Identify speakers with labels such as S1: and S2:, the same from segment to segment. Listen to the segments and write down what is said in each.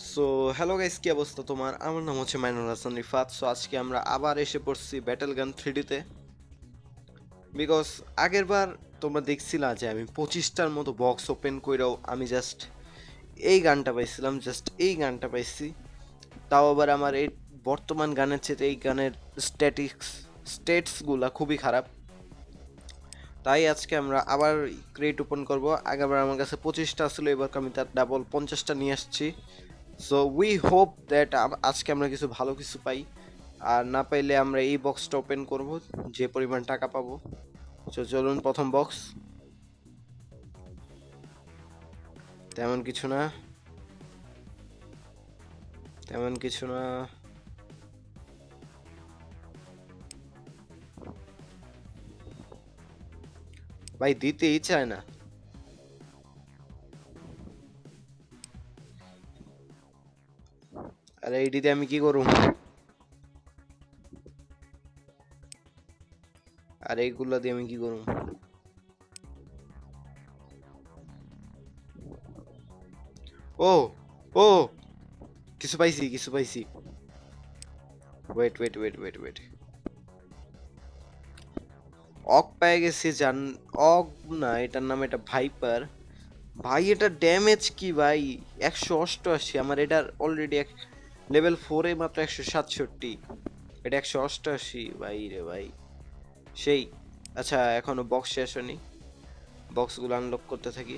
S1: So hello guys, কি অবস্থা তোমার? আমার নাম হচ্ছে মাইনুল হাসান রিফাত। সো আজকে আমরা আবার এসে পড়ছি ব্যাটেল গান 3D-তে। বিকজ আগের বার তোমরা দেখছিলা যে আমি 25টার মতো বক্স ওপেন কইরাও আমি জাস্ট এই গানটা পাইছিলাম, জাস্ট এই গানটা পাইছি। তাও আবার আমার এই বর্তমান গানের চেয়ে এই গানের স্টেটসগুলা খুবই খারাপ। তাই আজকে আমরা আবার ক্রেট ওপেন করব। আগেরবার আমার কাছে 25টা ছিল, এবার আমি তার ডাবল 50টা নিয়ে আসছি। সো উই হোপ দ্যাট আজকে আমরা কিছু ভালো কিছু পাই, আর না পাইলে আমরা এই বক্সটা ওপেন করব যে পরিমাণ টাকা পাবো। সো চলুন, প্রথম বক্স। তেমন কিছু না, তেমন কিছু না। ভাই দিতেই চায় না। আরে এইটিতে আমি কি করুম? আর এইগুলা দিয়ে আমি কি করুম? ও ও, কিছু পাইছি, কিছু পাইছি। Wait wait wait wait wait, okay পেয়ে গেছি। জান, অক না, এটার নাম এটা ভাইপার। ভাই এটা ড্যামেজ কি ভাই! 188। আমার এটার অলরেডি লেভেল 4-এ মাত্র 167। এটা 188 ভাই রে ভাই, সেই। আচ্ছা, এখনো বক্স শেষ হয়নি, বক্সগুলো আনলক করতে থাকি।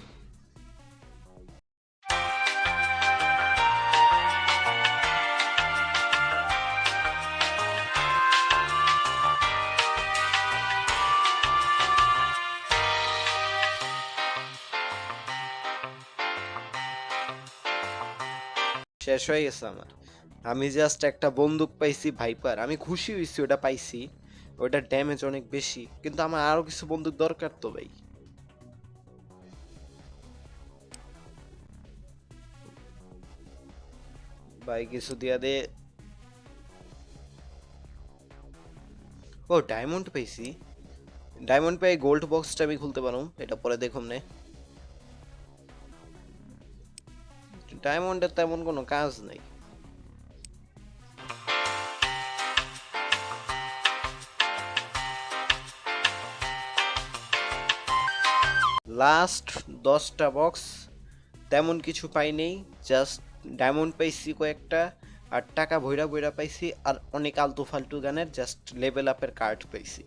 S1: শেষ হয়ে গেছে আমার। আমি জাস্ট একটা বন্দুক পাইছি ভাইপার, আমি খুশি হয়েছি ওটা পাইছি। ওটার ড্যামেজ অনেক বেশি, কিন্তু আমার আরো কিছু বন্দুক দরকার তো ভাই। ভাই কিছু দিয়া দে। ও, ডায়মন্ড পাইছি। ডায়মন্ড পেয়ে গোল্ড বক্সটা আমি খুলতে পারো, এটা পরে দেখুন নে। ডায়মন্ডের তেমন কোনো কাজ নেই। লাস্ট 10টা বক্স, তেমন কিছু পাই নেই। জাস্ট ডায়মন্ড পাইছি কয়েকটা, আর টাকা ভৈরা ভৈরা পাইছি, আর অনেক আলতু ফালতু গানের জাস্ট লেভেল আপের কার্ড পাইছি।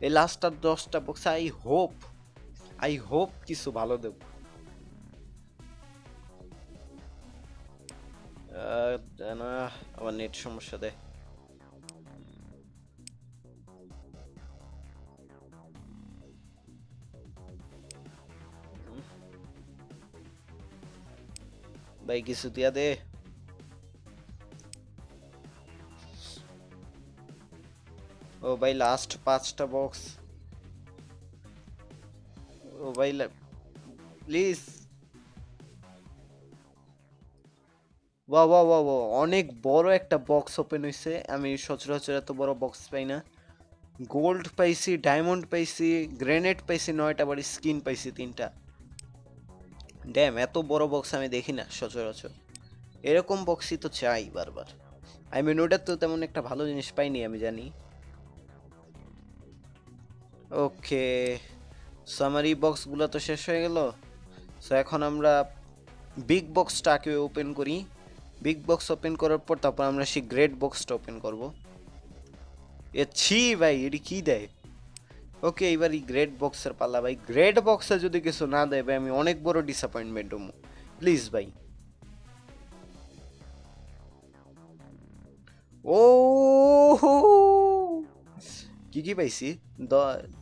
S1: এই লাস্টটা 10টা বক্স আই হোপ কিছু ভালো দেব। না, আমার নেট সমস্যা দেয়। ভাই কিছু দিয়া দে। ও ভাই, লাস্ট 5টা বক্স। ও ভাই প্লিজ। বাহ বাহ বাহ বাহ, অনেক বড় একটা বক্স ওপেন হয়েছে। আমি সচরাচর এত বড় বক্স পাই না। গোল্ড পাইছি, ডায়মন্ড পাইছি, গ্রেনেড পাইছি 9টা, আবার স্কিন পাইছি 3টা। ড্যাম, এত বড় বক্স আমি দেখি না সচরাচর। এরকম বক্সই তো চাই বারবার। আই মিন, ওটা তো তেমন একটা ভালো জিনিস পাইনি আমি জানি। ওকে, সো আমার এই বক্সগুলো তো শেষ হয়ে গেল। সো এখন আমরা বিগ বক্সটাকে ওপেন করি। বিগ বক্স ওপেন করার পর তারপর আমরা সেই গ্রেট বক্সটা ওপেন করব। এ ছি ভাই, এটি কি দেয়? ওকে, এবার এই গ্রেট বক্সের পাল্লা ভাই। গ্রেট বক্সে যদি কিছু না দেয় ভাই, আমি অনেক বড় ডিসঅ্যাপয়েন্টমেন্ট হবো। প্লিজ ভাই। ও, কি কি পাইছি?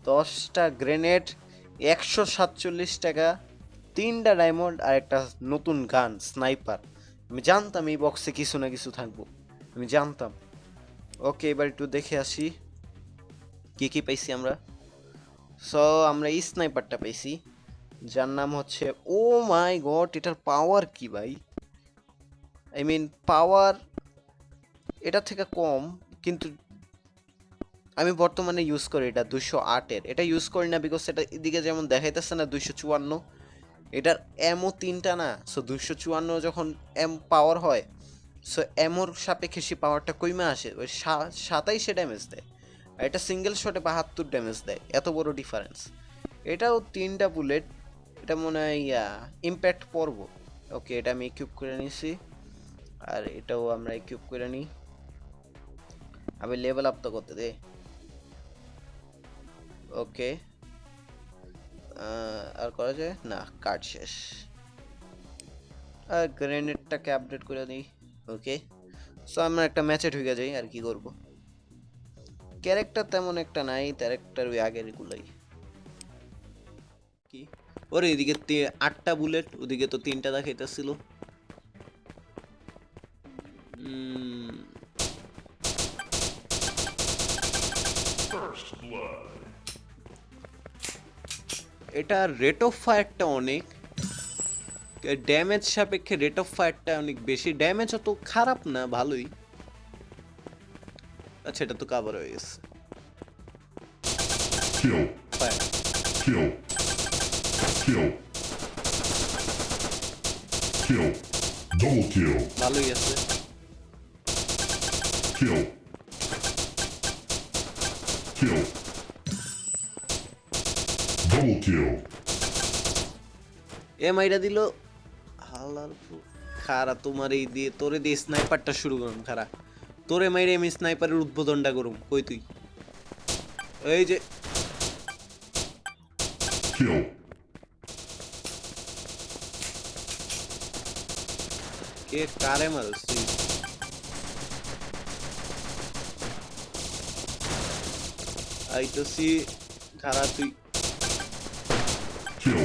S1: 10টা গ্রেনেড, 147 টাকা, 3টা ডায়মন্ড, আর একটা নতুন গান স্নাইপার। আমি জানতাম এই বক্সে কিছু না কিছু থাকবো, আমি জানতাম। ওকে, এবার একটু দেখে আসি কি কি পাইছি আমরা। সো আমরা এই স্নাইপারটা পাইছি, যার নাম হচ্ছে, ও মাই গড, এটার পাওয়ার কি ভাই! আই মিন পাওয়ার এটা থেকে কম, কিন্তু আমি বর্তমানে ইউজ করি এটা 208-এর। এটা ইউজ করি না বিকজ এটা এদিকে যেমন দেখাইতেছে না 254, এটার এমও 3টা না, সো 254 যখন এম পাওয়ার হয়, সো এমোর সাপেক্ষে সে পাওয়ারটা কইমা আসে, ওই 27 ড্যামেজ দেয়, আর এটা সিঙ্গেল শটে 72 ড্যামেজ দেয়। এত বড় ডিফারেন্স। এটাও 3টা বুলেট, এটা মনে হয় ইম্প্যাক্ট পর্ব। ওকে, এটা আমি ইকুইপ করে নিছি, আর এটাও আমরা ইকুইপ করে নিই। আমি লেভেল আপ তো করতে দে। ওকে, আর করা যায় না, কার্ড শেষ। আর গ্রেনেডটাকে আপডেট করে দিই। ওকে, সো আমরা একটা ম্যাচে ঢুকে যাই, আর কি করব। ক্যারেক্টার তেমন একটা নাই, ক্যারেক্টার ওই আগের গুলাই। কি ওরে, এদিকে 8টা বুলেট, ওদিকে তো 3টা দেখাইতেছিল। এটা রেট অফ ফায়ারটা অনেক, ড্যামেজ সাপেক্ষে রেট অফ ফায়ারটা অনেক বেশি। ড্যামেজ অত খারাপ না, ভালোই। আচ্ছা, এটা তো কভার হয়ে গেছে।
S2: Kill.
S1: Fire
S2: Kill. Kill. Kill. Double kill.
S1: ভালোই আছে।
S2: Kill. Kill. Double kill.
S1: মাইরা দিল হালার খারা। তোমার এই দিয়ে তোরে দিয়ে স্নাইপারটা শুরু করুম খারা। তোরে মাইরে আমি স্নাইপারের উদ্বোধনটা করুম। কই তুই? এই যে
S2: Kill.
S1: কে কারে মারছ তুই? আইতাছি খারা তুই।
S2: Kill.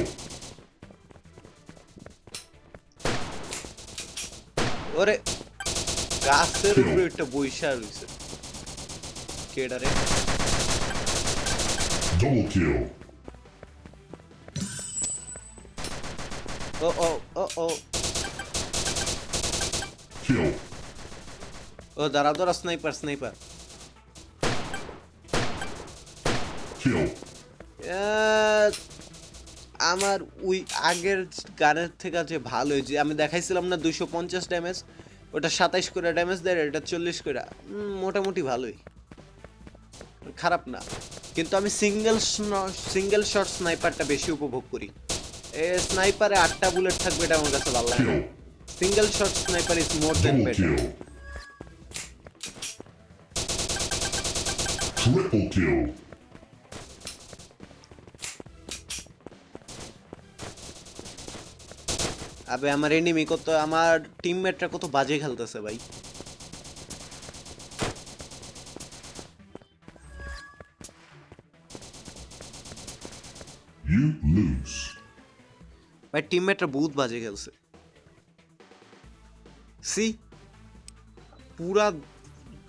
S1: ওরে গাছের উপরে একটা বইসা রইছে। কেডা রে?
S2: Double kill.
S1: ও ও ও ও
S2: Kill.
S1: ও দাঁড়া দাঁড়া, স্নাইপার স্নাইপার।
S2: Kill.
S1: আমার ওই আগের গানের থেকে যে ভালো, যে আমি দেখাইছিলাম না 250 ড্যামেজ, ওটা 27 করে ড্যামেজ দেয়, এটা 40 করে। মোটামুটি ভালোই, খারাপ না। কিন্তু আমি সিঙ্গেল শট স্নাইপারটা বেশি উপভোগ করি। এ স্নাইপারে 8টা বুলেট থাকবে, এটা আমার কাছে ভালো লাগে না।
S2: Kill.
S1: Single shot sniper is more than
S2: Double
S1: better.
S2: kill. Triple kill.
S1: আবে আমার এনিমি কত, আমার টিমমেটরা কত বাজে খেলতেছে ভাই।
S2: You lose.
S1: ভাই টিমমেটরা বহুত বাজে খেলছে। সি পুরা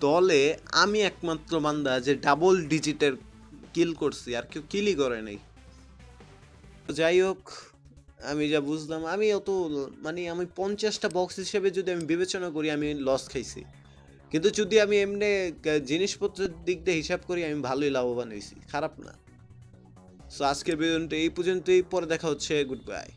S1: দলে আমি একমাত্র বান্দা যে ডাবল ডিজিটের কিল করছি, আর কেউ কিলই করে নাই। যাই হোক, আমি যা বুঝলাম, আমি অত মানে আমি 50টা বক্স হিসেবে যদি আমি বিবেচনা করি, আমি লস খাইছি। কিন্তু যদি আমি এমনি জিনিসপত্রের দিক দিয়ে হিসাব করি, আমি ভালোই লাভবান হয়েছি, খারাপ না। সো আজকের ভিডিওটা এই পর্যন্তই, পরে দেখা হচ্ছে, গুড বাই।